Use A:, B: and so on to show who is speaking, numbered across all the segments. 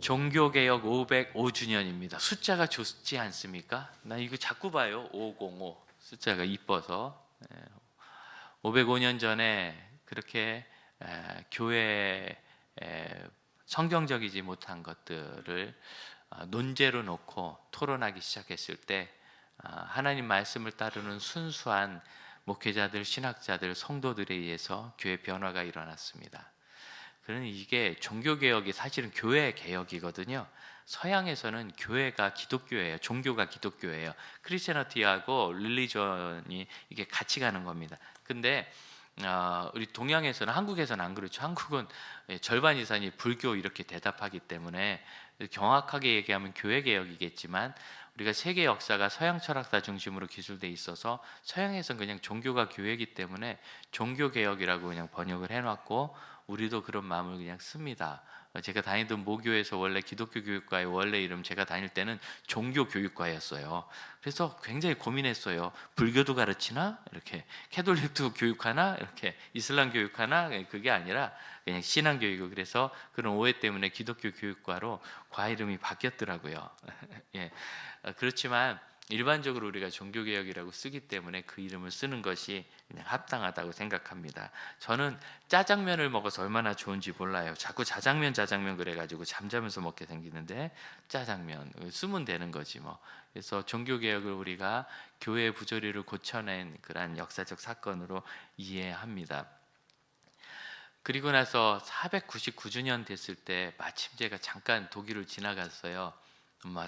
A: 종교개혁 505주년입니다. 숫자가 좋지 않습니까? 나 이거 자꾸 봐요. 505 숫자가 이뻐서. 505년 전에 그렇게 교회에 성경적이지 못한 것들을 논제로 놓고 토론하기 시작했을 때 하나님 말씀을 따르는 순수한 목회자들, 신학자들, 성도들에 의해서 교회 변화가 일어났습니다. 그러니 이게 종교개혁이 사실은 교회 개혁이거든요. 서양에서는 교회가 기독교예요. 종교가 기독교예요. 크리스천티하고 릴리전이 이게 같이 가는 겁니다. 근데 우리 동양에서는, 한국에서는 안 그렇죠. 한국은 절반 이상이 불교 이렇게 대답하기 때문에 정확하게 얘기하면 교회 개혁이겠지만, 우리가 세계 역사가 서양 철학사 중심으로 기술돼 있어서 서양에서는 그냥 종교가 교회이기 때문에 종교 개혁이라고 그냥 번역을 해놨고, 우리도 그런 마음을 그냥 씁니다. 제가 다니던 모교에서 원래 기독교 교육과의 원래 이름, 제가 다닐 때는 종교 교육과였어요. 그래서 굉장히 고민했어요. 불교도 가르치나? 이렇게 캐톨릭도 교육하나? 이렇게 이슬람 교육하나? 그게 아니라 그냥 신앙 교육을. 그래서 그런 오해 때문에 기독교 교육과로 과 이름이 바뀌었더라고요. 예. 그렇지만 일반적으로 우리가 종교개혁이라고 쓰기 때문에 그 이름을 쓰는 것이 그냥 합당하다고 생각합니다. 저는 짜장면을 먹어서 얼마나 좋은지 몰라요. 자꾸 자장면 그래가지고 잠자면서 먹게 생기는데, 짜장면 쓰면 되는 거지 뭐. 그래서 종교개혁을 우리가 교회의 부조리를 고쳐낸 그러한 역사적 사건으로 이해합니다. 그리고 나서 499주년 됐을 때 마침 제가 잠깐 독일을 지나갔어요.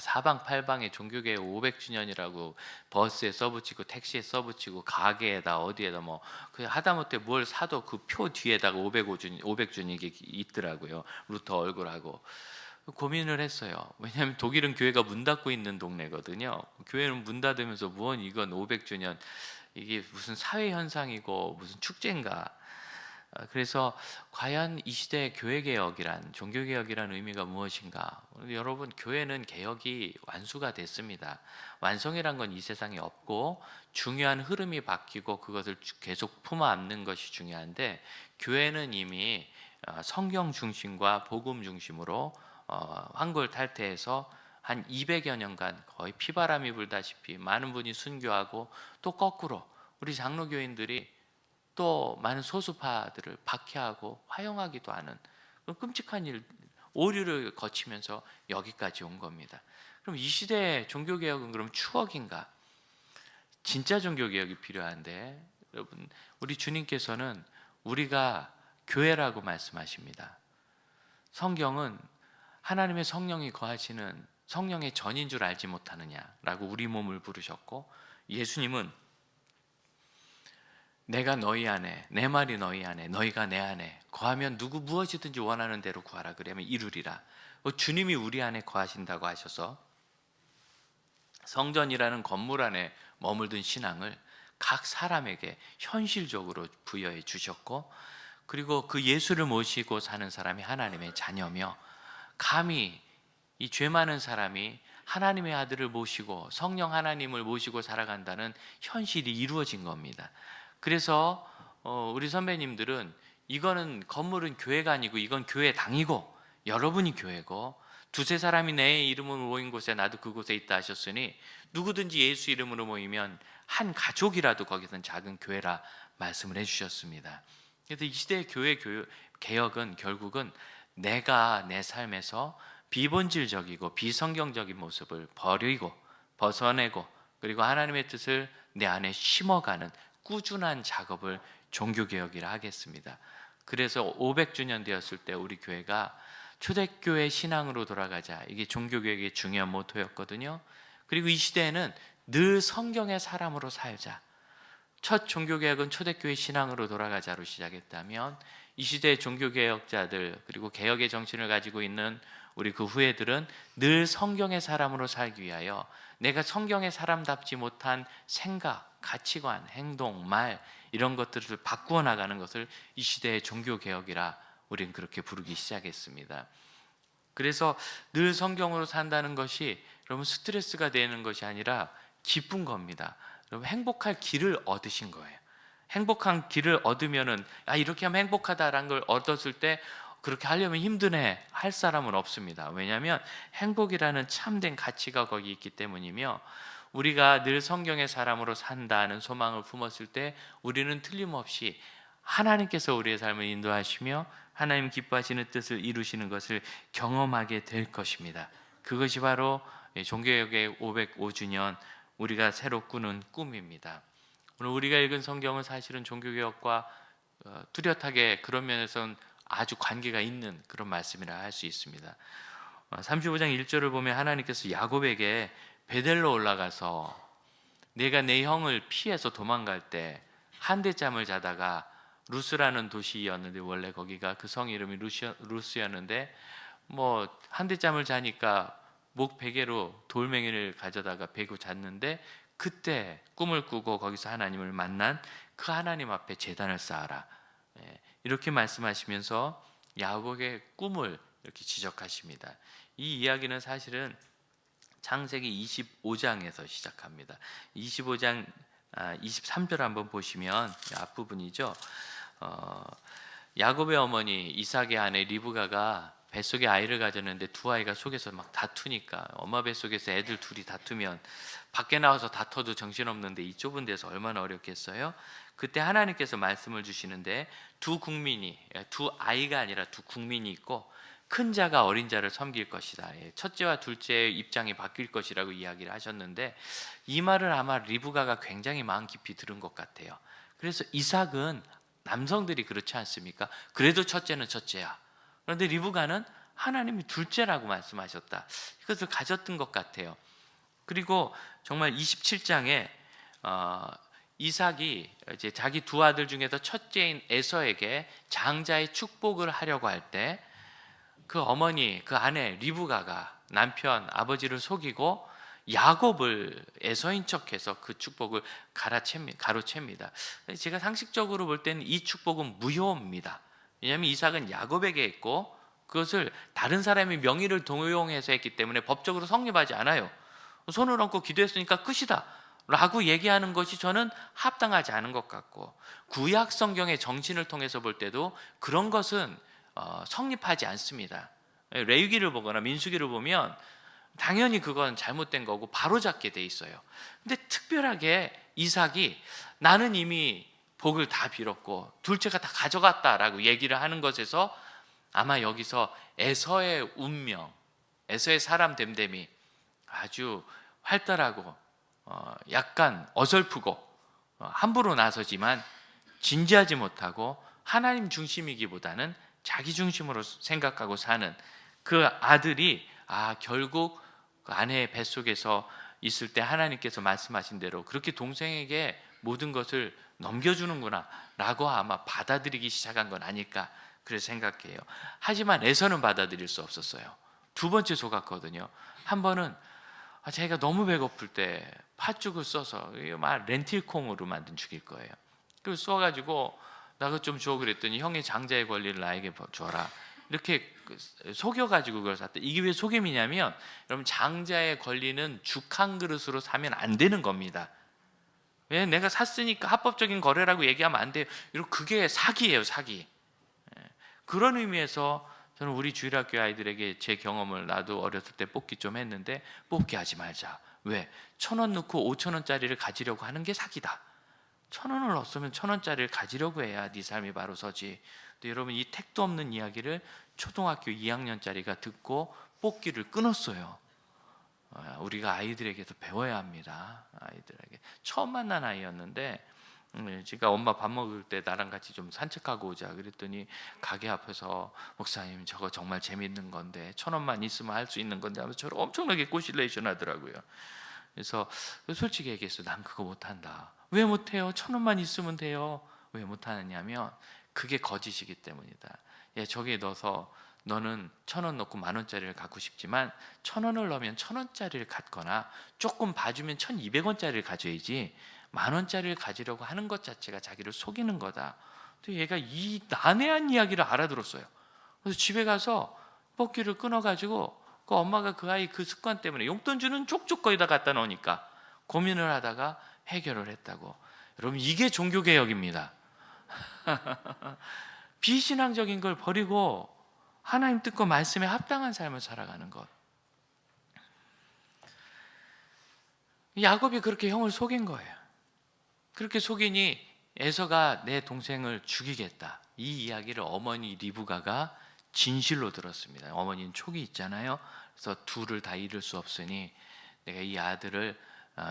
A: 사방팔방에 종교개혁 500주년이라고 버스에 써붙이고 택시에 써붙이고 가게에다 어디에다 그 하다못해 뭘 사도 그 표 뒤에다가 500주년 이게 있더라고요. 루터 얼굴하고. 고민을 했어요. 왜냐하면 독일은 교회가 문 닫고 있는 동네거든요. 교회는 문 닫으면서 뭔 이건 500주년, 이게 무슨 사회 현상이고 무슨 축제인가. 그래서 과연 이 시대의 교회개혁이란, 종교개혁이란 의미가 무엇인가? 여러분, 교회는 개혁이 완수가 됐습니다. 완성이란 건 이 세상에 없고, 중요한 흐름이 바뀌고 그것을 계속 품어 안는 것이 중요한데, 교회는 이미 성경 중심과 복음 중심으로 환골탈태해서 한 200여 년간 거의 피바람이 불다시피 많은 분이 순교하고, 또 거꾸로 우리 장로교인들이 또 많은 소수파들을 박해하고 화형하기도 하는 그런 끔찍한 일, 오류를 거치면서 여기까지 온 겁니다. 그럼 이 시대의 종교개혁은 그럼 추억인가? 진짜 종교개혁이 필요한데, 여러분, 우리 주님께서는 우리가 교회라고 말씀하십니다. 성경은 하나님의 성령이 거하시는 성령의 전인 줄 알지 못하느냐라고 우리 몸을 부르셨고, 예수님은 내가 너희 안에, 내 말이 너희 안에, 너희가 내 안에 거하면 누구 무엇이든지 원하는 대로 구하라 그러면 이루리라. 주님이 우리 안에 거하신다고 하셔서 성전이라는 건물 안에 머물던 신앙을 각 사람에게 현실적으로 부여해 주셨고, 그리고 그 예수를 모시고 사는 사람이 하나님의 자녀며, 감히 이 죄 많은 사람이 하나님의 아들을 모시고 성령 하나님을 모시고 살아간다는 현실이 이루어진 겁니다. 그래서 우리 선배님들은 이거는 건물은 교회가 아니고 이건 교회 당이고 여러분이 교회고, 두세 사람이 내 이름으로 모인 곳에 나도 그곳에 있다 하셨으니 누구든지 예수 이름으로 모이면 한 가족이라도 거기선 작은 교회라 말씀을 해주셨습니다. 그래서 이 시대의 교회 개혁은 결국은 내가 내 삶에서 비본질적이고 비성경적인 모습을 버리고 벗어내고, 그리고 하나님의 뜻을 내 안에 심어가는 꾸준한 작업을 종교개혁이라 하겠습니다. 그래서 500주년 되었을 때 우리 교회가 초대교회 신앙으로 돌아가자, 이게 종교개혁의 중요한 모토였거든요. 그리고 이 시대에는 늘 성경의 사람으로 살자. 첫 종교개혁은 초대교회 신앙으로 돌아가자로 시작했다면, 이 시대의 종교개혁자들 그리고 개혁의 정신을 가지고 있는 우리 그 후예들은 늘 성경의 사람으로 살기 위하여 내가 성경의 사람답지 못한 생각, 가치관, 행동, 말, 이런 것들을 바꾸어 나가는 것을 이 시대의 종교개혁이라 우리는 그렇게 부르기 시작했습니다. 그래서 늘 성경으로 산다는 것이 여러분 스트레스가 되는 것이 아니라 기쁜 겁니다. 여러분 행복할 길을 얻으신 거예요. 행복한 길을 얻으면은 이렇게 하면 행복하다라는 걸 얻었을 때 그렇게 하려면 힘드네 할 사람은 없습니다. 왜냐하면 행복이라는 참된 가치가 거기 있기 때문이며, 우리가 늘 성경의 사람으로 산다는 소망을 품었을 때 우리는 틀림없이 하나님께서 우리의 삶을 인도하시며 하나님 기뻐하시는 뜻을 이루시는 것을 경험하게 될 것입니다. 그것이 바로 종교개혁의 505주년 우리가 새로 꾸는 꿈입니다. 오늘 우리가 읽은 성경은 사실은 종교개혁과 뚜렷하게 그런 면에서는 아주 관계가 있는 그런 말씀이라 할 수 있습니다. 35장 1절을 보면 하나님께서 야곱에게 베델로 올라가서 내가 내 형을 피해서 도망갈 때 한대잠을 자다가 루스라는 도시였는데, 원래 거기가 그 성 이름이 루스였는데, 뭐 한대잠을 자니까 목 베개로 돌멩이를 가져다가 베고 잤는데, 그때 꿈을 꾸고 거기서 하나님을 만난 그 하나님 앞에 제단을 쌓아라, 이렇게 말씀하시면서 야곱의 꿈을 이렇게 지적하십니다. 이 이야기는 사실은 창세기 25장에서 시작합니다. 25장 23절 한번 보시면 앞부분이죠. 야곱의 어머니 이삭의 아내 리브가가 뱃속에 아이를 가졌는데 두 아이가 속에서 막 다투니까, 엄마 뱃속에서 애들 둘이 다투면 밖에 나와서 다퉈도 정신없는데 이 좁은 데서 얼마나 어렵겠어요? 그때 하나님께서 말씀을 주시는데, 두 아이가 아니라 두 국민이 있고 큰 자가 어린 자를 섬길 것이다. 첫째와 둘째의 입장이 바뀔 것이라고 이야기를 하셨는데, 이 말을 아마 리브가가 굉장히 마음 깊이 들은 것 같아요. 그래서 이삭은, 남성들이 그렇지 않습니까? 그래도 첫째는 첫째야. 그런데 리브가는 하나님이 둘째라고 말씀하셨다. 이것을 가졌던 것 같아요. 그리고 정말 27장에 이삭이 이제 자기 두 아들 중에서 첫째인 에서에게 장자의 축복을 하려고 할 때, 그 어머니, 그 아내 리브가가 남편 아버지를 속이고 야곱을 에서인 척해서 그 축복을 가로챕니다. 제가 상식적으로 볼 때는 이 축복은 무효입니다. 왜냐하면 이삭은 야곱에게 했고 그것을 다른 사람의 명의를 동용해서 했기 때문에 법적으로 성립하지 않아요. 손을 얹고 기도했으니까 끝이다 라고 얘기하는 것이 저는 합당하지 않은 것 같고, 구약 성경의 정신을 통해서 볼 때도 그런 것은 성립하지 않습니다. 레위기를 보거나 민수기를 보면 당연히 그건 잘못된 거고 바로잡게 돼 있어요. 근데 특별하게 이삭이 나는 이미 복을 다 빌었고 둘째가 다 가져갔다라고 얘기를 하는 것에서 아마 여기서 에서의 운명, 에서의 사람 됨됨이 아주 활달하고 약간 어설프고 함부로 나서지만 진지하지 못하고 하나님 중심이기보다는 자기 중심으로 생각하고 사는 그 아들이 결국 그 아내의 뱃속에서 있을 때 하나님께서 말씀하신 대로 그렇게 동생에게 모든 것을 넘겨주는구나 라고 아마 받아들이기 시작한 건 아닐까, 그래서 생각해요. 하지만 에서는 받아들일 수 없었어요. 두 번째 속았거든요. 한 번은 자기가 너무 배고플 때 팥죽을 써서 막 렌틸콩으로 만든 죽일 거예요. 그걸 써가지고 나 그거 좀 줘 그랬더니 형의 장자의 권리를 나에게 줘라, 이렇게 속여가지고 그걸 샀다. 이게 왜 속임이냐면, 여러분 장자의 권리는 죽 한 그릇으로 사면 안 되는 겁니다. 왜? 내가 샀으니까 합법적인 거래라고 얘기하면 안 돼요. 그게 사기예요, 사기. 그런 의미에서 저는 우리 주일학교 아이들에게 제 경험을, 나도 어렸을 때 뽑기 좀 했는데 뽑기 하지 말자. 왜? 1,000원 넣고 5,000원짜리를 가지려고 하는 게 사기다. 1,000원을 넣었으면 1,000원짜리를 가지려고 해야 네 삶이 바로 서지. 근데 여러분, 이 택도 없는 이야기를 초등학교 2학년짜리가 듣고 뽑기를 끊었어요. 우리가 아이들에게서 배워야 합니다. 아이들에게 처음 만난 아이였는데 제가 엄마 밥 먹을 때 나랑 같이 좀 산책하고 오자 그랬더니 가게 앞에서 목사님 저거 정말 재밌는 건데 1,000원만 있으면 할 수 있는 건데 하면서 저를 엄청나게 꼬실레이션 하더라고요. 그래서 솔직히 얘기했어요. 난 그거 못한다. 왜 못해요? 1,000원만 있으면 돼요. 왜 못하느냐면 그게 거짓이기 때문이다. 저기에 넣어서 너는 1,000원 넣고 10,000원짜리를 갖고 싶지만 1,000원을 넣으면 1,000원짜리를 갖거나 조금 봐주면 1,200원짜리를 가져야지 10,000원짜리를 가지려고 하는 것 자체가 자기를 속이는 거다. 또 얘가 이 난해한 이야기를 알아들었어요. 그래서 집에 가서 뽑기를 끊어가지고 그 엄마가 그 아이 그 습관 때문에 용돈 주는 쪽쪽 거기다 갖다 놓으니까 고민을 하다가 해결을 했다고. 여러분, 이게 종교개혁입니다. 비신앙적인 걸 버리고 하나님 뜻과 말씀에 합당한 삶을 살아가는 것. 야곱이 그렇게 형을 속인 거예요. 그렇게 속이니 에서가 내 동생을 죽이겠다, 이 이야기를 어머니 리브가가 진실로 들었습니다. 어머니는 촉이 있잖아요. 그래서 둘을 다 잃을 수 없으니 내가 이 아들을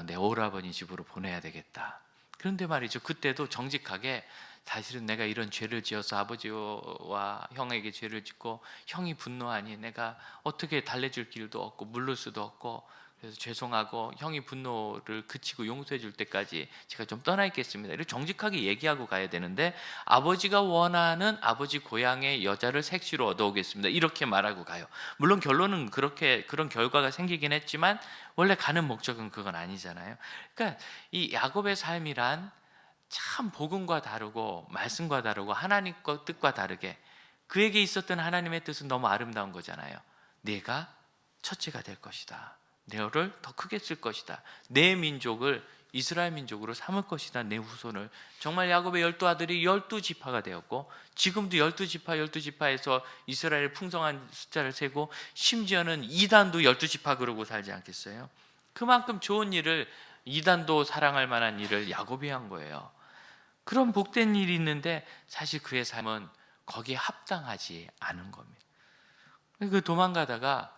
A: 내 오라버니 집으로 보내야 되겠다. 그런데 말이죠, 그때도 정직하게 사실은 내가 이런 죄를 지어서 아버지와 형에게 죄를 짓고 형이 분노하니 내가 어떻게 달래줄 길도 없고 물를 수도 없고, 그래서 죄송하고 형이 분노를 그치고 용서해 줄 때까지 제가 좀 떠나 있겠습니다, 이렇게 정직하게 얘기하고 가야 되는데, 아버지가 원하는 아버지 고향의 여자를 색시로 얻어오겠습니다, 이렇게 말하고 가요. 물론 결론은 그렇게 그런 결과가 생기긴 했지만 원래 가는 목적은 그건 아니잖아요. 그러니까 이 야곱의 삶이란 참 복음과 다르고 말씀과 다르고 하나님 뜻과 다르게, 그에게 있었던 하나님의 뜻은 너무 아름다운 거잖아요. 내가 첫째가 될 것이다, 너를 더 크게 쓸 것이다, 내 민족을 이스라엘 민족으로 삼을 것이다, 내 후손을. 정말 야곱의 12아들이 12지파가 되었고, 지금도 12지파 12지파에서 이스라엘의 풍성한 숫자를 세고, 심지어는 이단도 12지파 그러고 살지 않겠어요? 그만큼 좋은 일을, 이단도 사랑할 만한 일을 야곱이 한 거예요. 그런 복된 일이 있는데 사실 그의 삶은 거기에 합당하지 않은 겁니다. 그 도망가다가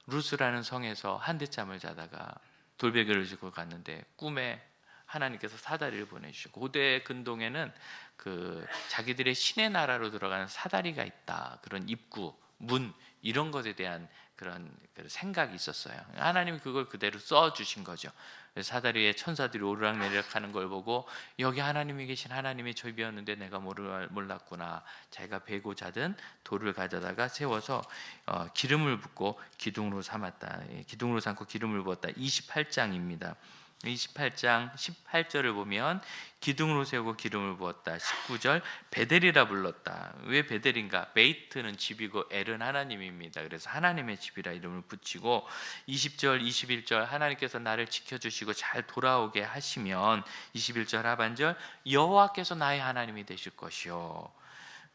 A: 루스라는 성에서 한대잠을 자다가 돌베개를 지고 갔는데 꿈에 하나님께서 사다리를 보내주시고, 고대 근동에는 그 자기들의 신의 나라로 들어가는 사다리가 있다, 그런 입구, 문, 이런 것에 대한 그런 생각이 있었어요. 하나님이 그걸 그대로 써주신 거죠. 사다리에 천사들이 오르락내리락 하는 걸 보고, 여기 하나님이 계신 하나님의 집이었는데 내가 몰랐구나. 자기가 베고 자든 돌을 가져다가 세워서 기름을 붓고 기둥으로 삼았다. 기둥으로 삼고 기름을 부었다. 28장입니다. 28장 18절을 보면 기둥으로 세우고 기름을 부었다. 19절 베델이라 불렀다. 왜 베델인가? 베이트는 집이고 엘은 하나님입니다. 그래서 하나님의 집이라 이름을 붙이고, 20절 21절 하나님께서 나를 지켜주시고 잘 돌아오게 하시면, 21절 하반절 여호와께서 나의 하나님이 되실 것이요,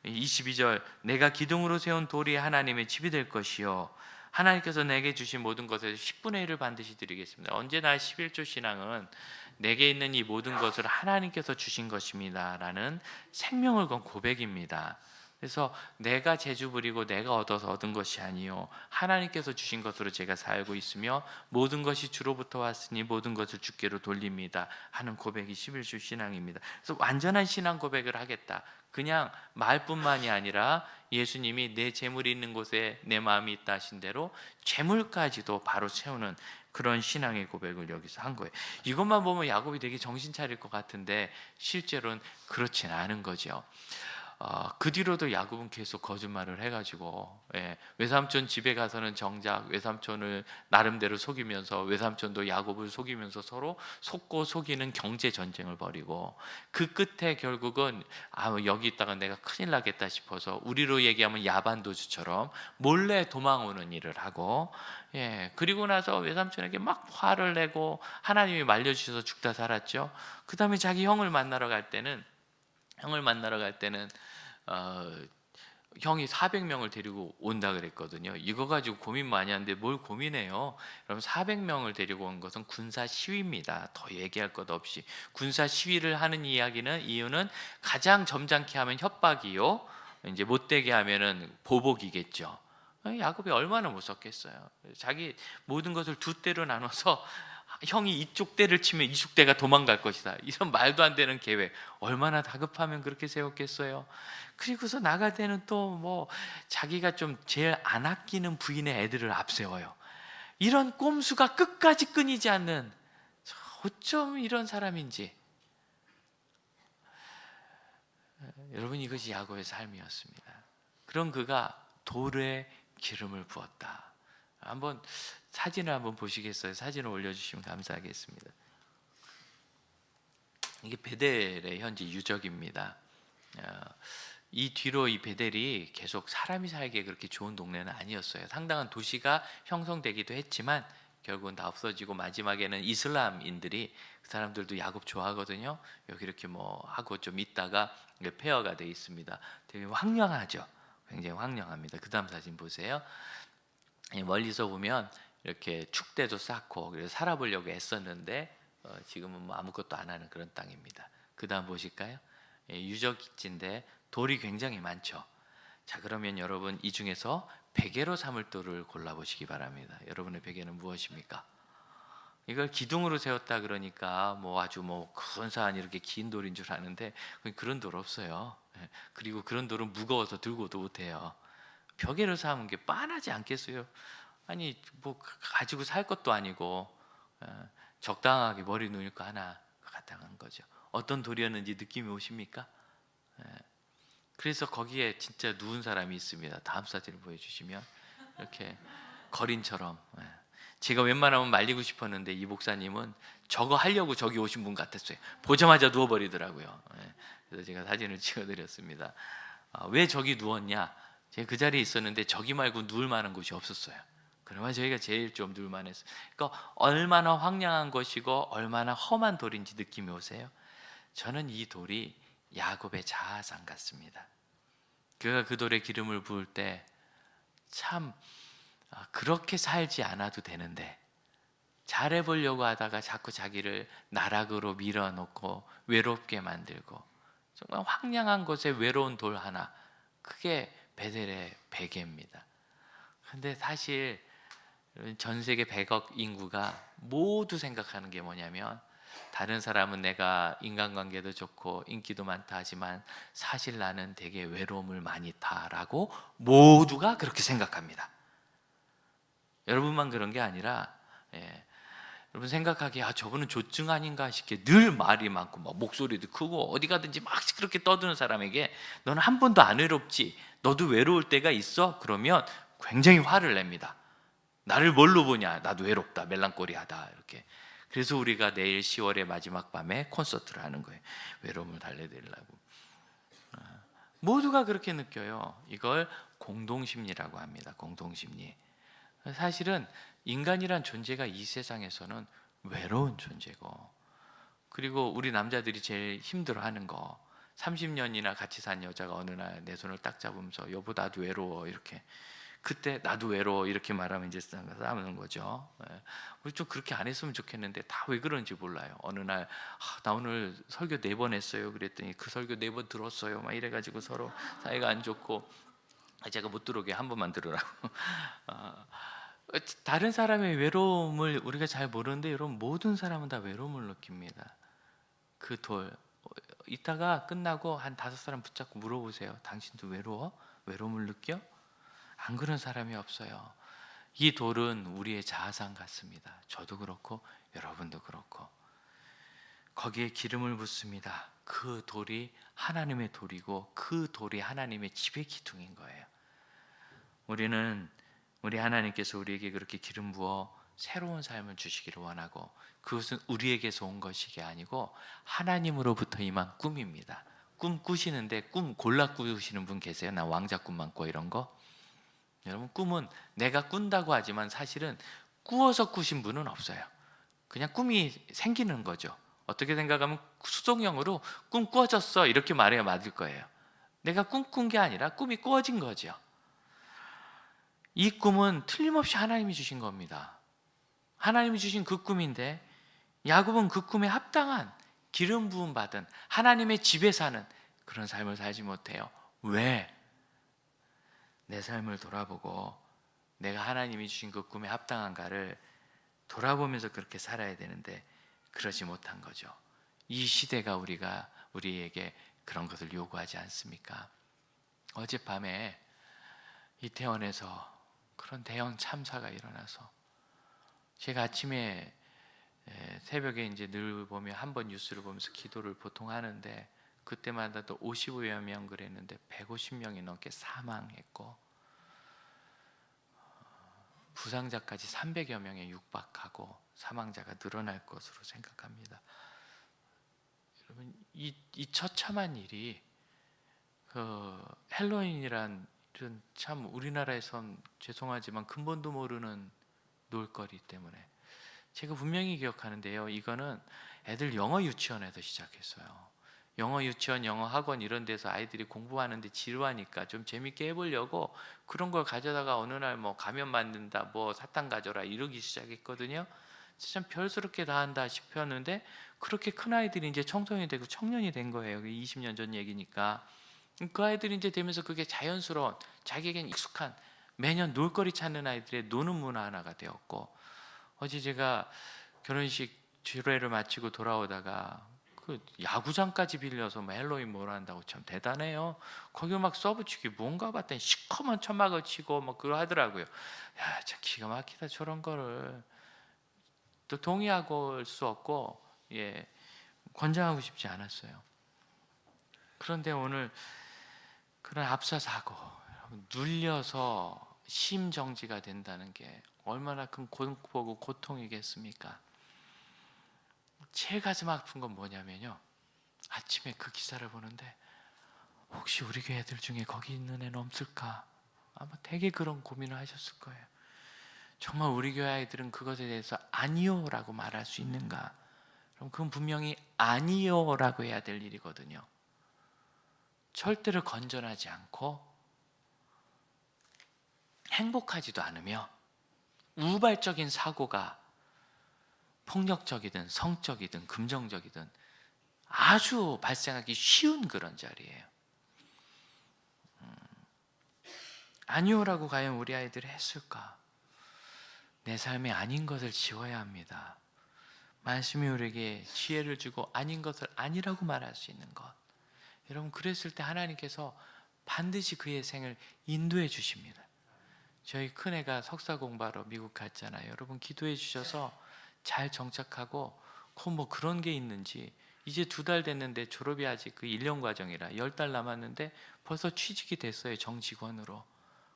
A: 22절 내가 기둥으로 세운 돌이 하나님의 집이 될 것이요, 하나님께서 내게 주신 모든 것에서 10분의 1을 반드시 드리겠습니다. 언제나 11조 신앙은 내게 있는 이 모든 것을 하나님께서 주신 것입니다 라는 생명을 건 고백입니다. 그래서 내가 재주 부리고 내가 얻어서 얻은 것이 아니요, 하나님께서 주신 것으로 제가 살고 있으며 모든 것이 주로부터 왔으니 모든 것을 주께로 돌립니다 하는 고백이 11조 신앙입니다. 그래서 완전한 신앙 고백을 하겠다, 그냥 말뿐만이 아니라 예수님이 내 재물이 있는 곳에 내 마음이 있다 하신 대로 재물까지도 바로 세우는 그런 신앙의 고백을 여기서 한 거예요. 이것만 보면 야곱이 되게 정신 차릴 것 같은데 실제로는 그렇진 않은 거죠. 그 뒤로도 야곱은 계속 거짓말을 해가지고, 외삼촌 집에 가서는 정작 외삼촌을 나름대로 속이면서 외삼촌도 야곱을 속이면서 서로 속고 속이는 경제 전쟁을 벌이고, 그 끝에 결국은 여기 있다가 내가 큰일 나겠다 싶어서 우리로 얘기하면 야반도주처럼 몰래 도망오는 일을 하고, 그리고 나서 외삼촌에게 막 화를 내고 하나님이 말려주셔서 죽다 살았죠. 그 다음에 자기 형을 만나러 갈 때는 형이 400명을 데리고 온다 그랬거든요. 이거 가지고 고민 많이 하는데 뭘 고민해요? 그럼 400명을 데리고 온 것은 군사 시위입니다. 더 얘기할 것 없이 군사 시위를 하는 이유는 가장 점잖게 하면 협박이요, 이제 못되게 하면은 보복이겠죠. 야곱이 얼마나 무섭겠어요. 자기 모든 것을 두 대로 나눠서 형이 이쪽 대를 치면 이쪽 대가 도망갈 것이다, 이런 말도 안 되는 계획, 얼마나 다급하면 그렇게 세웠겠어요. 그리고서 나갈 때는 또 뭐 자기가 좀 제일 안 아끼는 부인의 애들을 앞세워요. 이런 꼼수가 끝까지 끊이지 않는, 어쩜 이런 사람인지. 여러분, 이것이 야곱의 삶이었습니다. 그런 그가 돌에 기름을 부었다. 한번 사진을 한번 보시겠어요? 사진을 올려주시면 감사하겠습니다. 이게 베델의 현재 유적입니다. 이 뒤로 이 베델이 계속 사람이 살기에 그렇게 좋은 동네는 아니었어요. 상당한 도시가 형성되기도 했지만 결국은 다 없어지고, 마지막에는 이슬람인들이, 그 사람들도 야곱 좋아하거든요. 여기 이렇게 뭐 하고 좀 있다가 폐허가 돼 있습니다. 되게 황량하죠. 굉장히 황량합니다. 그 다음 사진 보세요. 멀리서 보면 이렇게 축대도 쌓고 그래서 살아보려고 애썼는데 지금은 뭐 아무것도 안 하는 그런 땅입니다. 그 다음 보실까요? 유적지인데 돌이 굉장히 많죠. 자, 그러면 여러분 이 중에서 베개로 삼을 돌을 골라보시기 바랍니다. 여러분의 베개는 무엇입니까? 이걸 기둥으로 세웠다 그러니까 뭐 아주 뭐 근사한 이렇게 긴 돌인 줄 아는데 그런 돌 없어요. 그리고 그런 돌은 무거워서 들고도 못해요. 벽에로 삼은 게 빤하지 않겠어요? 아니 뭐 가지고 살 것도 아니고 적당하게 머리 누일 거 하나 갖다 간 거죠. 어떤 돌이었는지 느낌이 오십니까? 그래서 거기에 진짜 누운 사람이 있습니다. 다음 사진을 보여주시면 이렇게 거린처럼. 제가 웬만하면 말리고 싶었는데 이 목사님은 저거 하려고 저기 오신 분 같았어요. 보자마자 누워버리더라고요. 그래서 제가 사진을 찍어드렸습니다. 왜 저기 누웠냐? 제가 그 자리에 있었는데 저기 말고 누울 만한 곳이 없었어요. 그러면 저희가 제일 좀 누울 만했어요. 그러니까 얼마나 황량한 것이고 얼마나 험한 돌인지 느낌이 오세요? 저는 이 돌이 야곱의 자아상 같습니다. 그가 그 돌에 기름을 부을 때 참 그렇게 살지 않아도 되는데 잘해보려고 하다가 자꾸 자기를 나락으로 밀어놓고 외롭게 만들고 정말 황량한 곳에 외로운 돌 하나, 그게 베델의 베개입니다. 근데 사실 전 세계 100억 인구가 모두 생각하는 게 뭐냐면 다른 사람은 내가 인간관계도 좋고 인기도 많다 하지만 사실 나는 되게 외로움을 많이 타라고 모두가 그렇게 생각합니다. 여러분만 그런 게 아니라 여러분 생각하기에 저분은 조증 아닌가 싶게 늘 말이 많고 막 목소리도 크고 어디 가든지 막 그렇게 떠드는 사람에게 너는 한 번도 안 외롭지? 너도 외로울 때가 있어? 그러면 굉장히 화를 냅니다. 나를 뭘로 보냐? 나도 외롭다, 멜랑꼬리하다 이렇게. 그래서 우리가 내일 10월의 마지막 밤에 콘서트를 하는 거예요. 외로움을 달래드리려고. 모두가 그렇게 느껴요. 이걸 공동심리라고 합니다. 공동심리. 사실은 인간이란 존재가 이 세상에서는 외로운 존재고, 그리고 우리 남자들이 제일 힘들어하는 거, 30년이나 같이 산 여자가 어느 날 내 손을 딱 잡으면서 여보 나도 외로워 이렇게, 그때 나도 외로워 이렇게 말하면 이제 싸우는 거죠. 우리 좀 그렇게 안 했으면 좋겠는데 다 왜 그런지 몰라요. 어느 날 나 오늘 설교 4번 했어요 그랬더니 그 설교 4번 들었어요 막 이래가지고 서로 사이가 안 좋고, 제가 못 들어오게 한 번만 들으라고. 다른 사람의 외로움을 우리가 잘 모르는데 여러분 모든 사람은 다 외로움을 느낍니다. 그 돌 이따가 끝나고 한 5사람 붙잡고 물어보세요. 당신도 외로워? 외로움을 느껴? 안 그런 사람이 없어요. 이 돌은 우리의 자아상 같습니다. 저도 그렇고 여러분도 그렇고 거기에 기름을 붓습니다. 그 돌이 하나님의 돌이고 그 돌이 하나님의 지배 기둥인 거예요. 우리 하나님께서 우리에게 그렇게 기름 부어 새로운 삶을 주시기를 원하고, 그것은 우리에게서 온 것이 아니고 하나님으로부터 임한 꿈입니다. 꿈 꾸시는데 꿈 골라 꾸시는 분 계세요? 나 왕자 꿈만 꿔 이런 거? 여러분 꿈은 내가 꾼다고 하지만 사실은 꾸어서 꾸신 분은 없어요. 그냥 꿈이 생기는 거죠. 어떻게 생각하면 수동형으로 꿈 꾸어졌어 이렇게 말해야 맞을 거예요. 내가 꿈꾼 게 아니라 꿈이 꾸어진 거죠. 이 꿈은 틀림없이 하나님이 주신 겁니다. 하나님이 주신 그 꿈인데 야곱은 그 꿈에 합당한 기름 부음 받은 하나님의 집에 사는 그런 삶을 살지 못해요. 왜? 내 삶을 돌아보고 내가 하나님이 주신 그 꿈에 합당한가를 돌아보면서 그렇게 살아야 되는데 그러지 못한 거죠. 이 시대가 우리에게 그런 것을 요구하지 않습니까? 어젯밤에 이태원에서 그런 대형 참사가 일어나서 제가 아침에 새벽에 이제 늘 보면 한 번 뉴스를 보면서 기도를 보통 하는데 그때마다 또 55여 명 그랬는데 150명이 넘게 사망했고 부상자까지 300여 명에 육박하고 사망자가 늘어날 것으로 생각합니다. 여러분 이 처참한 일이 헬로윈이란 이런 참 우리나라에선 죄송하지만 근본도 모르는 놀거리 때문에 제가 분명히 기억하는데요. 이거는 애들 영어 유치원에서 시작했어요. 영어 유치원, 영어 학원 이런 데서 아이들이 공부하는데 지루하니까 좀 재밌게 해보려고 그런 걸 가져다가 어느 날 뭐 가면 만든다, 뭐 사탕 가져라 이러기 시작했거든요. 참 별스럽게 다 한다 싶었는데 그렇게 큰 아이들이 이제 청소년이 되고 청년이 된 거예요. 20년 전 얘기니까. 그 아이들이 이제 되면서 그게 자연스러운, 자기에겐 익숙한, 매년 놀거리 찾는 아이들의 노는 문화 하나가 되었고, 어제 제가 결혼식 주례를 마치고 돌아오다가 그 야구장까지 빌려서 뭐 헬로윈 뭐라 한다고 참 대단해요. 거기 막 서브치기 뭔가 봤더니 시커먼 천막을 치고 뭐 그거 하더라고요. 야, 참 기가 막히다 저런 거를. 또 동의하고 올 수 없고, 예, 권장하고 싶지 않았어요. 그런데 오늘 그런 압사 사고, 눌려서 심정지가 된다는 게 얼마나 큰 공포고 고통이겠습니까? 제일 가슴 아픈 건 뭐냐면요, 아침에 그 기사를 보는데 혹시 우리 교회 애들 중에 거기 있는 애는 없을까? 아마 되게 그런 고민을 하셨을 거예요. 정말 우리 교회 아이들은 그것에 대해서 아니요라고 말할 수 있는가? 그럼 그건 분명히 아니요라고 해야 될 일이거든요. 절대로 건전하지 않고 행복하지도 않으며 우발적인 사고가 폭력적이든 성적이든 금정적이든 아주 발생하기 쉬운 그런 자리예요. 아니오라고 과연 우리 아이들이 했을까? 내 삶이 아닌 것을 지워야 합니다. 말씀이 우리에게 지혜를 주고 아닌 것을 아니라고 말할 수 있는 것. 여러분, 그랬을 때 하나님께서 반드시 그의 생을 인도해 주십니다. 저희 큰애가 석사 공부하러 미국 갔잖아요. 여러분, 기도해 주셔서 잘 정착하고 뭐 그런 게 있는지, 이제 2달 됐는데 졸업이 아직 그 1년 과정이라 10달 남았는데 벌써 취직이 됐어요. 정직원으로.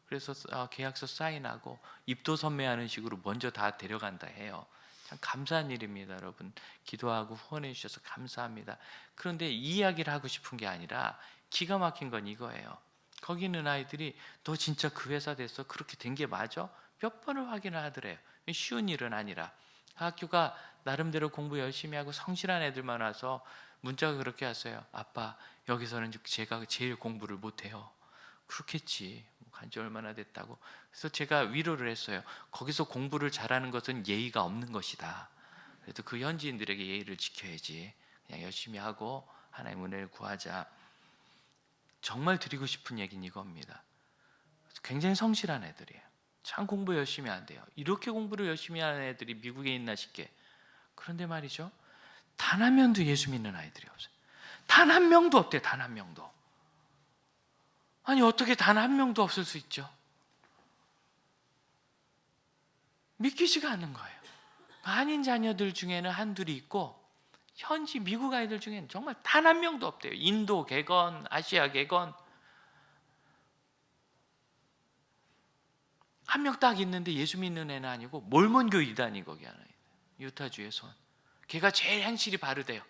A: 그래서 계약서 사인하고 입도 선매하는 식으로 먼저 다 데려간다 해요. 참 감사한 일입니다. 여러분, 기도하고 후원해 주셔서 감사합니다. 그런데 이 이야기를 하고 싶은 게 아니라 기가 막힌 건 이거예요. 거기 있는 아이들이 너 진짜 그 회사 돼서 그렇게 된 게 맞아? 몇 번을 확인을 하더래요. 쉬운 일은 아니라. 학교가 나름대로 공부 열심히 하고 성실한 애들만 와서 문자가 그렇게 왔어요. 아빠, 여기서는 제가 제일 공부를 못해요. 그렇겠지. 간지 얼마나 됐다고. 그래서 제가 위로를 했어요. 거기서 공부를 잘하는 것은 예의가 없는 것이다. 그래도 그 현지인들에게 예의를 지켜야지. 그냥 열심히 하고 하나님의 은혜를 구하자. 정말 드리고 싶은 얘기는 이겁니다. 굉장히 성실한 애들이에요. 참 공부 열심히 한대요. 이렇게 공부를 열심히 하는 애들이 미국에 있나 싶게. 그런데 말이죠, 단 한 명도 예수 믿는 아이들이 없어요. 단 한 명도 없대요. 단 한 명도. 아니, 어떻게 단 한 명도 없을 수 있죠? 믿기지가 않는 거예요. 한인 자녀들 중에는 한둘이 있고 현지 미국 아이들 중에는 정말 단 한 명도 없대요. 인도 개건, 아시아 개건. 한 명 딱 있는데 예수 믿는 애는 아니고 몰몬교 이단이 거기 하나 있어요. 유타주에서 온. 걔가 제일 행실이 바르대요.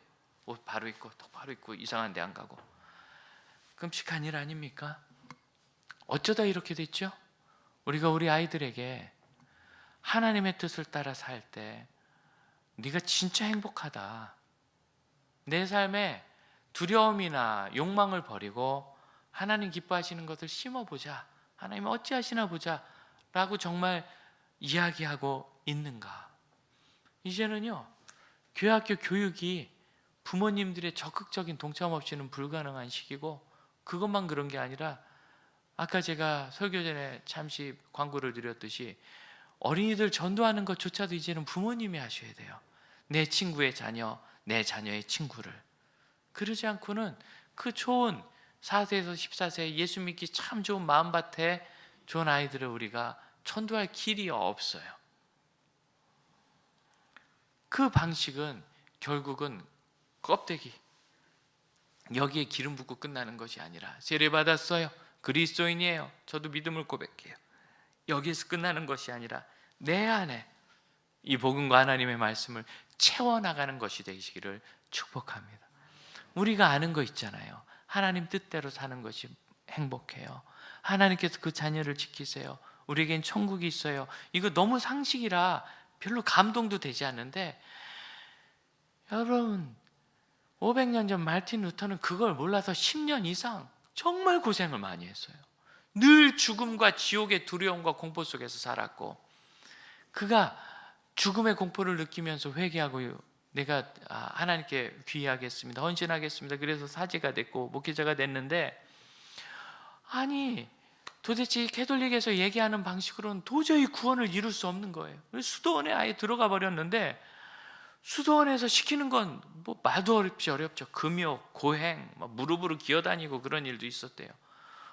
A: 옷 바로 입고 똑바로 입고 이상한 데 안 가고. 끔찍한 일 아닙니까? 어쩌다 이렇게 됐죠? 우리가 우리 아이들에게 하나님의 뜻을 따라 살 때 네가 진짜 행복하다, 내 삶에 두려움이나 욕망을 버리고 하나님 기뻐하시는 것을 심어보자, 하나님 어찌하시나 보자 라고 정말 이야기하고 있는가? 이제는요, 교회학교 교육이 부모님들의 적극적인 동참 없이는 불가능한 시기고, 그것만 그런 게 아니라 아까 제가 설교 전에 잠시 광고를 드렸듯이 어린이들 전도하는 것조차도 이제는 부모님이 하셔야 돼요. 내 친구의 자녀, 내 자녀의 친구를. 그러지 않고는 그 좋은 4세에서 14세 예수 믿기 참 좋은 마음밭에 좋은 아이들을 우리가 전도할 길이 없어요. 그 방식은 결국은 껍데기, 여기에 기름 붓고 끝나는 것이 아니라 세례받았어요, 그리스도인이에요, 저도 믿음을 고백해요, 여기에서 끝나는 것이 아니라 내 안에 이 복음과 하나님의 말씀을 채워나가는 것이 되시기를 축복합니다. 우리가 아는 거 있잖아요. 하나님 뜻대로 사는 것이 행복해요. 하나님께서 그 자녀를 지키세요. 우리에겐 천국이 있어요. 이거 너무 상식이라 별로 감동도 되지 않는데, 여러분, 500년 전 마르틴 루터는 그걸 몰라서 10년 이상 정말 고생을 많이 했어요. 늘 죽음과 지옥의 두려움과 공포 속에서 살았고, 그가 죽음의 공포를 느끼면서 회개하고 내가 하나님께 귀의하겠습니다, 헌신하겠습니다, 그래서 사제가 됐고 목회자가 됐는데, 아니 도대체 이 캐톨릭에서 얘기하는 방식으로는 도저히 구원을 이룰 수 없는 거예요. 수도원에 아예 들어가 버렸는데, 수도원에서 시키는 건 뭐 말도 어렵죠. 금욕, 고행, 무릎으로 기어다니고 그런 일도 있었대요.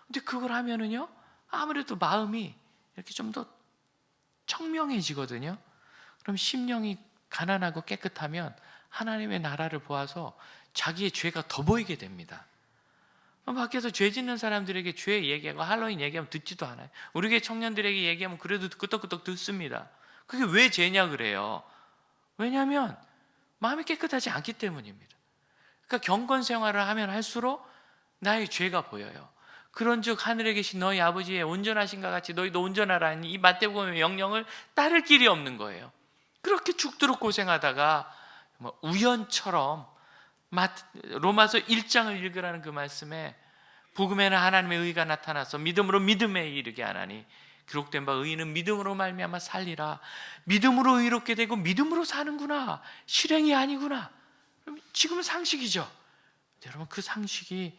A: 근데 그걸 하면은요, 아무래도 마음이 이렇게 좀 더 청명해지거든요. 그럼 심령이 가난하고 깨끗하면 하나님의 나라를 보아서 자기의 죄가 더 보이게 됩니다. 밖에서 죄 짓는 사람들에게 죄 얘기하고 할로윈 얘기하면 듣지도 않아요. 우리 교회 청년들에게 얘기하면 그래도 끄떡끄떡 듣습니다. 그게 왜 죄냐 그래요. 왜냐하면 마음이 깨끗하지 않기 때문입니다. 그러니까 경건 생활을 하면 할수록 나의 죄가 보여요. 그런즉 하늘에 계신 너희 아버지의 온전하신가 같이 너희도 온전하라니, 이 마태복음의 명령을 따를 길이 없는 거예요. 그렇게 죽도록 고생하다가 우연처럼 로마서 1장을 읽으라는 그 말씀에, 복음에는 하나님의 의가 나타나서 믿음으로 믿음에 이르게 하나니 기록된 바 의인은 믿음으로 말미암아 살리라. 믿음으로 의롭게 되고 믿음으로 사는구나, 실행이 아니구나. 지금은 상식이죠. 여러분, 그 상식이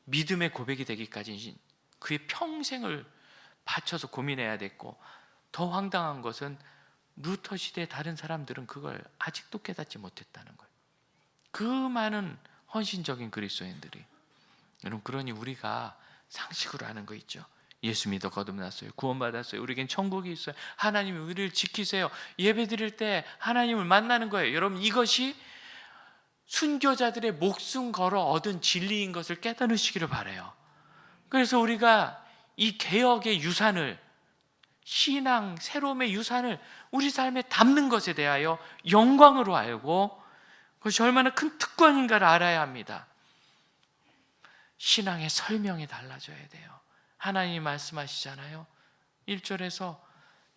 A: 믿음의 고백이 되기까지 그의 평생을 바쳐서 고민해야 됐고, 더 황당한 것은 루터 시대의 다른 사람들은 그걸 아직도 깨닫지 못했다는 거예요. 그 많은 헌신적인 그리스도인들이. 여러분, 그러니 우리가 상식으로 하는 거 있죠. 예수 믿어 거듭났어요, 구원받았어요, 우리에겐 천국이 있어요, 하나님이 우리를 지키세요, 예배 드릴 때 하나님을 만나는 거예요. 여러분, 이것이 순교자들의 목숨 걸어 얻은 진리인 것을 깨달으시기를 바라요. 그래서 우리가 이 개혁의 유산을, 신앙 새로움의 유산을 우리 삶에 담는 것에 대하여 영광으로 알고, 그것이 얼마나 큰 특권인가를 알아야 합니다. 신앙의 설명이 달라져야 돼요. 하나님이 말씀하시잖아요. 1절에서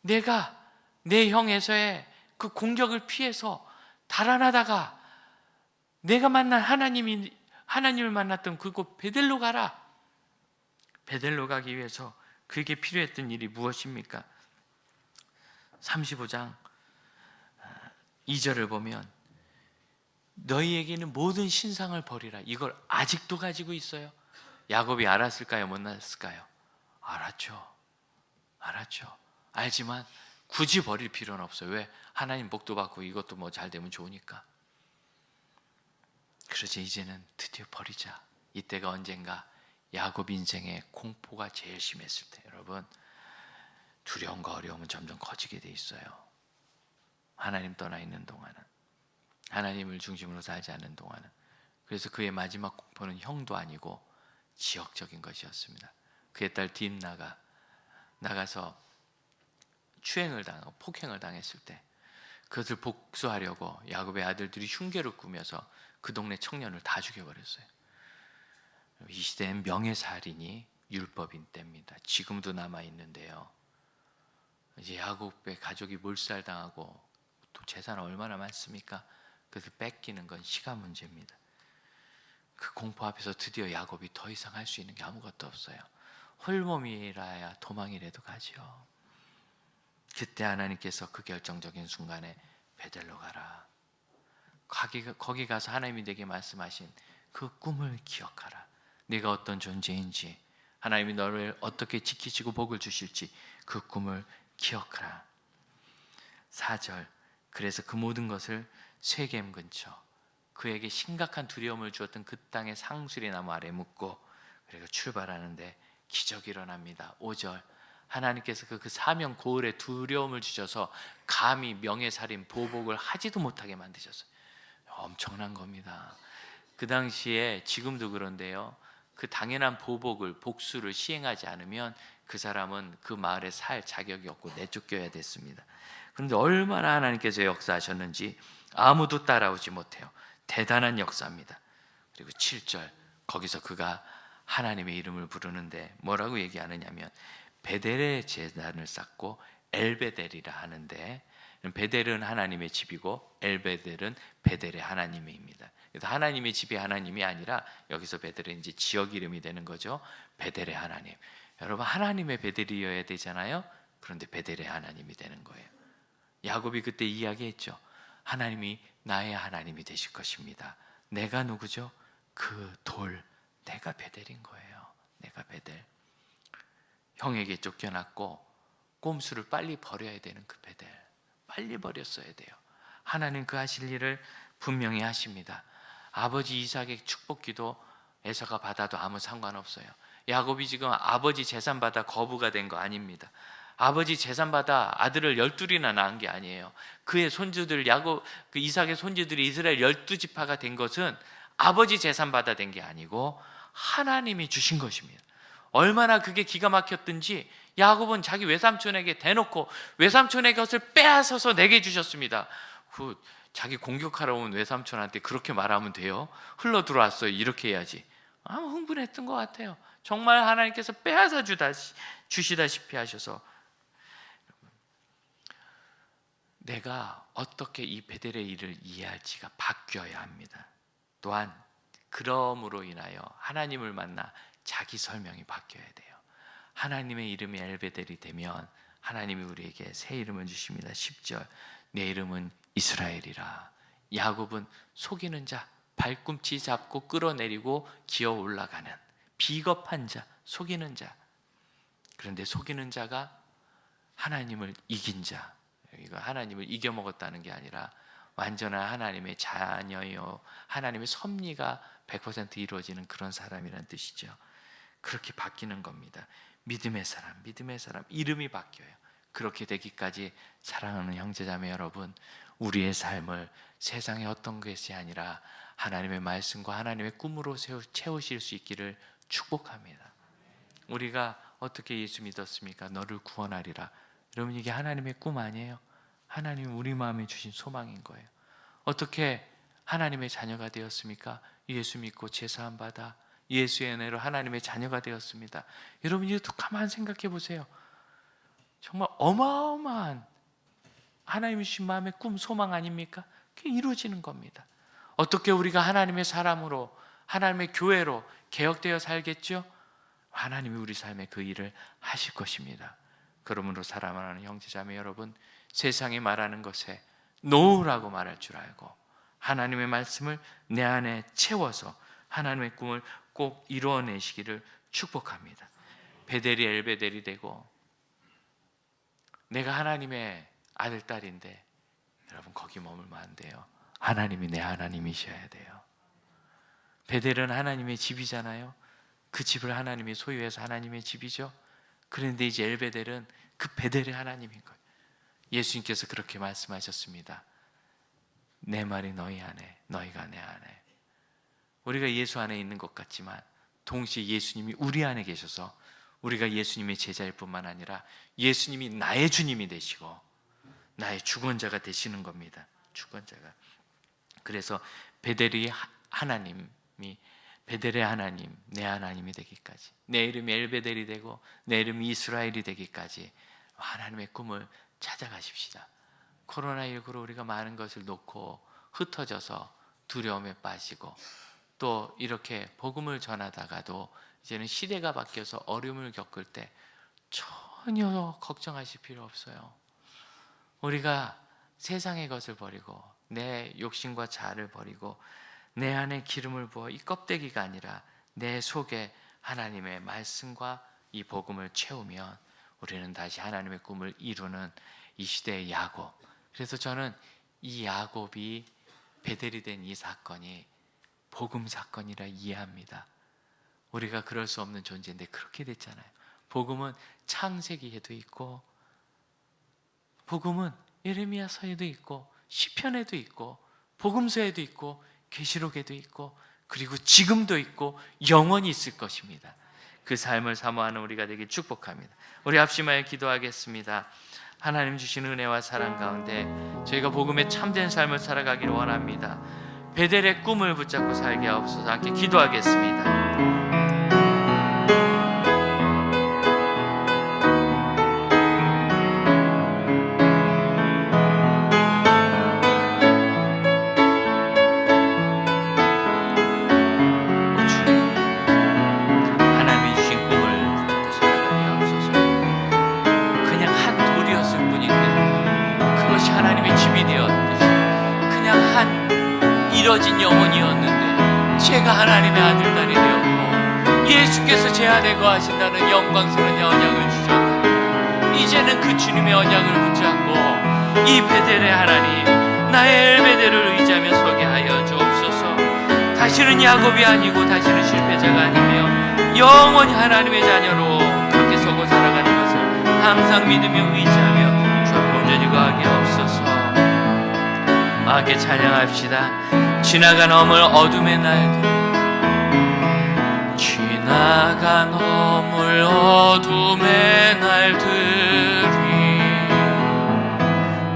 A: 내가 내 형에서의 그 공격을 피해서 달아나다가 내가 만난 하나님을 만났던 그곳 베델로 가라. 베델로 가기 위해서 그에게 필요했던 일이 무엇입니까? 35장 2절을 보면 너희에게는 모든 신상을 버리라. 이걸 아직도 가지고 있어요. 야곱이 알았을까요? 못 알았을까요? 알았죠. 알지만 굳이 버릴 필요는 없어요. 왜? 하나님 복도 받고 이것도 뭐 잘 되면 좋으니까. 그러지, 이제는 드디어 버리자. 이때가 언젠가 야곱 인생의 공포가 제일 심했을 때, 여러분, 두려움과 어려움은 점점 커지게 돼 있어요. 하나님 떠나 있는 동안은, 하나님을 중심으로 살지 않는 동안은. 그래서 그의 마지막 공포는 형도 아니고 지역적인 것이었습니다. 그의 딸 딥나가 나가서 추행을 당하고 폭행을 당했을 때 그것을 복수하려고 야곱의 아들들이 흉계를 꾸며서 그 동네 청년을 다 죽여버렸어요. 이 시대는 명예살인이 율법인 때입니다. 지금도 남아있는데요, 이제 야곱의 가족이 몰살당하고 또 재산 얼마나 많습니까? 그것을 뺏기는 건 시간 문제입니다. 그 공포 앞에서 드디어 야곱이 더 이상 할 수 있는 게 아무것도 없어요. 홀몸이라야 도망이라도 가죠. 그때 하나님께서 그 결정적인 순간에 베델로 가라. 거기 가서 하나님이 내게 말씀하신 그 꿈을 기억하라. 네가 어떤 존재인지, 하나님이 너를 어떻게 지키시고 복을 주실지 그 꿈을 기억하라. 4절, 그래서 그 모든 것을 쇠겜 근처, 그에게 심각한 두려움을 주었던 그 땅의 상수리 나무 아래 묻고, 그리고 출발하는데 기적이 일어납니다. 5절, 하나님께서 그 사명 고을에 두려움을 주셔서 감히 명예살인 보복을 하지도 못하게 만드셨어요. 엄청난 겁니다. 그 당시에, 지금도 그런데요, 그 당연한 복수를 시행하지 않으면 그 사람은 그 마을에 살 자격이 없고 내쫓겨야 됐습니다. 그런데 얼마나 하나님께서 역사하셨는지 아무도 따라오지 못해요. 대단한 역사입니다. 그리고 7절, 거기서 그가 하나님의 이름을 부르는데 뭐라고 얘기하느냐면 베델의 제단을 쌓고 엘베델이라 하는데, 베델은 하나님의 집이고 엘베델은 베델의 하나님입니다. 그래서 하나님의 집이 하나님이 아니라 여기서 베델은 이제 지역 이름이 되는 거죠. 베델의 하나님. 여러분, 하나님의 베델이어야 되잖아요. 그런데 베델의 하나님이 되는 거예요. 야곱이 그때 이야기했죠. 하나님이 나의 하나님이 되실 것입니다. 내가 누구죠? 그 돌, 내가 베델인 거예요. 내가 베델. 형에게 쫓겨났고 꼼수를 빨리 버려야 되는 그 베델, 빨리 버렸어야 돼요. 하나님 그 하실 일을 분명히 하십니다. 아버지 이삭의 축복기도 에서가 받아도 아무 상관없어요. 야곱이 지금 아버지 재산 받아 거부가 된 거 아닙니다. 아버지 재산 받아 아들을 12이나 낳은 게 아니에요. 그의 손주들, 그 이삭의 손주들이 이스라엘 12지파가 된 것은 아버지 재산 받아 된 게 아니고 하나님이 주신 것입니다. 얼마나 그게 기가 막혔든지 야곱은 자기 외삼촌에게 대놓고 외삼촌의 것을 빼앗아서 내게 주셨습니다. 그 자기 공격하러 온 외삼촌한테 그렇게 말하면 돼요? 흘러 들어왔어요. 이렇게 해야지. 흥분했던 것 같아요. 정말 하나님께서 빼앗아 주시다시피 하셔서 내가 어떻게 이 베델의 일을 이해할지가 바뀌어야 합니다. 또한 그럼으로 인하여 하나님을 만나 자기 설명이 바뀌어야 돼요. 하나님의 이름이 엘베델이 되면 하나님이 우리에게 새 이름을 주십니다. 10절, 내 이름은 이스라엘이라. 야곱은 속이는 자, 발꿈치 잡고 끌어내리고 기어 올라가는 비겁한 자, 속이는 자. 그런데 속이는 자가 하나님을 이긴 자, 이거 하나님을 이겨먹었다는 게 아니라 완전한 하나님의 자녀요, 하나님의 섭리가 100% 이루어지는 그런 사람이라는 뜻이죠. 그렇게 바뀌는 겁니다. 믿음의 사람, 믿음의 사람, 이름이 바뀌어요. 그렇게 되기까지 사랑하는 형제자매 여러분, 우리의 삶을 세상의 어떤 것이 아니라 하나님의 말씀과 하나님의 꿈으로 채우실 수 있기를 축복합니다. 우리가 어떻게 예수 믿었습니까? 너를 구원하리라. 여러분, 이게 하나님의 꿈 아니에요? 하나님이 우리 마음에 주신 소망인 거예요. 어떻게 하나님의 자녀가 되었습니까? 예수 믿고 제사함 받아 예수의 은혜로 하나님의 자녀가 되었습니다. 여러분, 이것도 가만 생각해 보세요. 정말 어마어마한 하나님이 주신 마음의 꿈, 소망 아닙니까? 그게 이루어지는 겁니다. 어떻게 우리가 하나님의 사람으로, 하나님의 교회로 개혁되어 살겠죠? 하나님이 우리 삶에 그 일을 하실 것입니다. 그러므로 사랑하는 형제자매 여러분, 세상이 말하는 것에 노라고 말할 줄 알고 하나님의 말씀을 내 안에 채워서 하나님의 꿈을 꼭 이루어내시기를 축복합니다. 베델이 엘베델이 되고 내가 하나님의 아들, 딸인데 여러분, 거기 머물면 안 돼요. 하나님이 내 하나님이셔야 돼요. 베델은 하나님의 집이잖아요. 그 집을 하나님이 소유해서 하나님의 집이죠. 그런데 이제 엘베델은 그 베델의 하나님인 거예요. 예수님께서 그렇게 말씀하셨습니다. 내 말이 너희 안에, 너희가 내 안에. 우리가 예수 안에 있는 것 같지만 동시에 예수님이 우리 안에 계셔서 우리가 예수님의 제자일 뿐만 아니라 예수님이 나의 주님이 되시고 나의 주권자가 되시는 겁니다. 주권자가. 그래서 베델이 하나님이, 베델의 하나님, 내 하나님이 되기까지, 내 이름이 엘베델이 되고 내 이름이 이스라엘이 되기까지 하나님의 꿈을 찾아가십시다. 코로나19로 우리가 많은 것을 놓고 흩어져서 두려움에 빠지고 또 이렇게 복음을 전하다가도 이제는 시대가 바뀌어서 어려움을 겪을 때 전혀 걱정하실 필요 없어요. 우리가 세상의 것을 버리고 내 욕심과 자아를 버리고 내 안에 기름을 부어 이 껍데기가 아니라 내 속에 하나님의 말씀과 이 복음을 채우면 우리는 다시 하나님의 꿈을 이루는 이 시대의 야곱. 그래서 저는 이 야곱이 베델이 된 이 사건이 복음 사건이라 이해합니다. 우리가 그럴 수 없는 존재인데 그렇게 됐잖아요. 복음은 창세기에도 있고, 복음은 예레미야서에도 있고, 시편에도 있고, 복음서에도 있고, 계시록에도 있고, 그리고 지금도 있고 영원히 있을 것입니다. 그 삶을 사모하는 우리가 되길 축복합니다. 우리 합심하여 기도하겠습니다. 하나님 주신 은혜와 사랑 가운데 저희가 복음의 참된 삶을 살아가기를 원합니다. 베델의 꿈을 붙잡고 살게 하옵소서. 함께 기도하겠습니다. 우리가 하나님의 아들 딸이 되었고 예수께서 제 안에 거하신다는 영광스러운 언약을 주셨다. 이제는 그 주님의 언약을 붙잡고 이 베델의 하나님, 나의 엘베델을 의지하며 서게 하여 주옵소서. 다시는 야곱이 아니고 다시는 실패자가 아니며 영원히 하나님의 자녀로 그렇게 서고 살아가는 것을 항상 믿으며 의지하며 주 앞에 온전히 거하게 하옵소서. 함께 찬양합시다. 지나간 어둠의 날들, 지나간 어둠의 날들이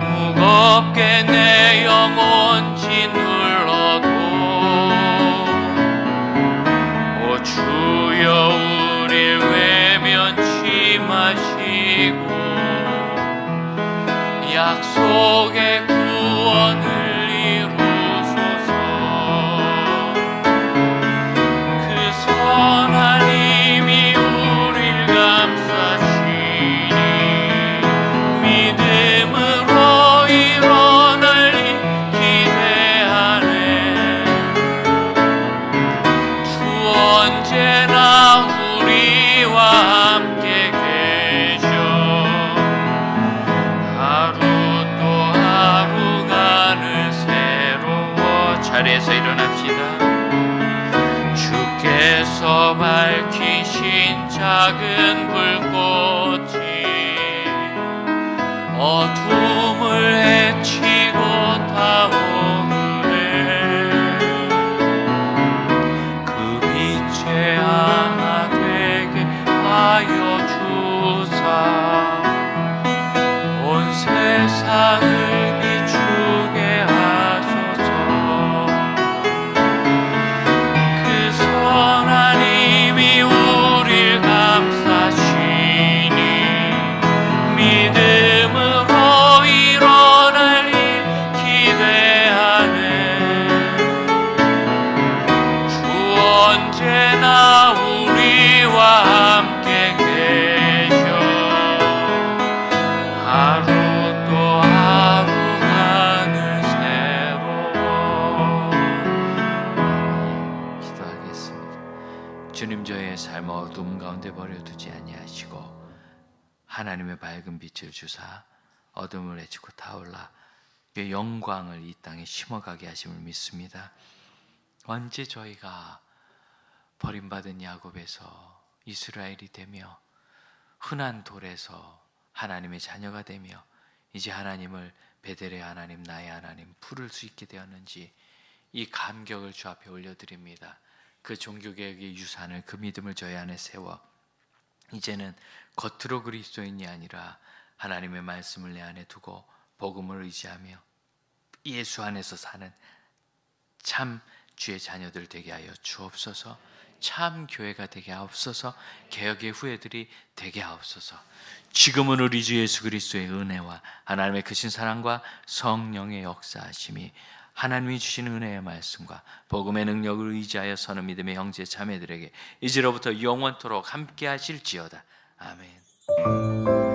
A: 무겁게 내 영혼 짓눌러도 오 주여 우릴 외면치 마시고 약속의 구원을 이루소서. 그 선한 힘이 우릴 감싸시니 믿음으로 일어날 일 기대하네. 주 언제나 우리와 함께 계셔. 하루 또 하루가 늘 새로워. 자리에서 일어납시다. 주께서 밝히신 작은 불꽃이 어둠을 헤치고 타오르네. 그 빛의 하나 되게 하여 주사 온 세상을 비추게 하소서. 그 선한 힘이 우릴 감싸시니 믿음으로 일어날 일 기대하네. 주 언제나 우리와 함께 계셔. 하루 또 하루가 늘 새로워. 기도하겠습니다. 주님, 저의 삶 어둠 가운데 버려두지 아니하시고 하나님의 밝은 빛을 주사 어둠을 헤치고 타올라 그 영광을 이 땅에 심어가게 하심을 믿습니다. 언제 저희가 버림받은 야곱에서 이스라엘이 되며 흔한 돌에서 하나님의 자녀가 되며 이제 하나님을 베델의 하나님, 나의 하나님 부를 수 있게 되었는지 이 감격을 주 앞에 올려드립니다. 그 종교개혁의 유산을, 그 믿음을 저희 안에 세워 이제는 겉으로 그리스도인이 아니라 하나님의 말씀을 내 안에 두고 복음을 의지하며 예수 안에서 사는 참 주의 자녀들 되게 하여 주옵소서. 참 교회가 되게 하옵소서. 개혁의 후예들이 되게 하옵소서. 지금은 우리 주 예수 그리스도의 은혜와 하나님의 크신 사랑과 성령의 역사하심이, 하나님이 주시는 은혜의 말씀과 복음의 능력을 의지하여 서는 믿음의 형제 자매들에게 이제로부터 영원토록 함께 하실지어다. 아멘.